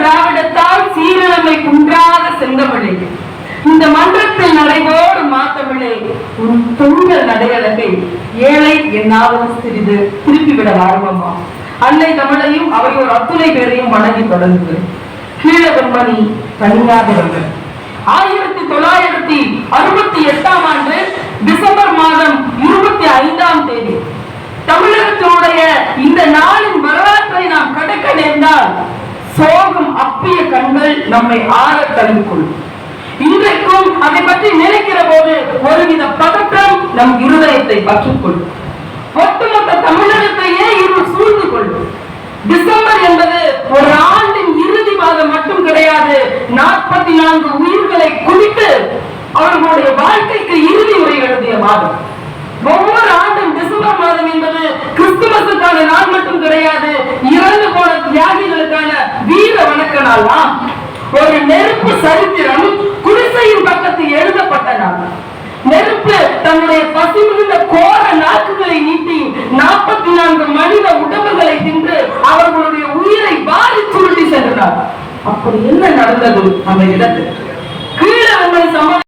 திராவிடத்தால் சீரழமை குன்றாத செந்தமிழே, இந்த மன்றத்தில் நடைபோடு மாத்தமிழே, உன் தொங்கல் நடையழகை ஏழை என்னாவது சிறிது திருப்பிவிட ஆர்வமா? அன்னை தமிழையும் அவையோர் அத்துணை பேரையும் வணங்கி தொடர்ந்து கீழவெண்மணி தனியாக வந்த 1968 ஆண்டு டிசம்பர் மாதம் 25ஆம் தேதி தமிழகத்தினுடைய இந்த நாளின் வரலாற்றை நாம் கடக்க நேர்ந்தால் சோகம் அப்பிய கண்கள் நம்மை ஆற தழுவி கொள்ளும். இன்றைக்கும் அதை பற்றி நினைக்கிற போது ஒருவித பதற்றம் நம் இருதயத்தை பற்றுக்கொள்ளும். ஒட்டுமொத்த தமிழகத்தையே இருள் சூழ்ந்து கொள்ளும். டிசம்பர் என்பது ஒரு ஆண்டின் இறுதி மாதம் மட்டும் கிடையாது. 44 உயிர்களை குடித்து அவர்களுடைய வாழ்க்கைக்கு இறுதி உரை எழுதிய மாதம். ஒவ்வொரு ஆண்டும் டிசம்பர் மாதம் என்பது கிறிஸ்துமஸுக்கான நாள் மட்டும் கிடையாது. இறந்து போன தியாகிகளுக்கான வீர வணக்க நாள். ஒரு நெருப்பு சரித்திரம் குடிசையின் பக்கத்தில் எழுதப்பட்ட நாள். நெருப்பு தன்னுடைய பசி மிகுந்த கோர நாக்குகளை நீட்டி 44 மனித உடம்புகளை தின்று அவர்களுடைய உயிரை வாரி சுருட்டி சென்றார். அப்படி என்ன நடந்தது அந்த இடத்தில்? கீழே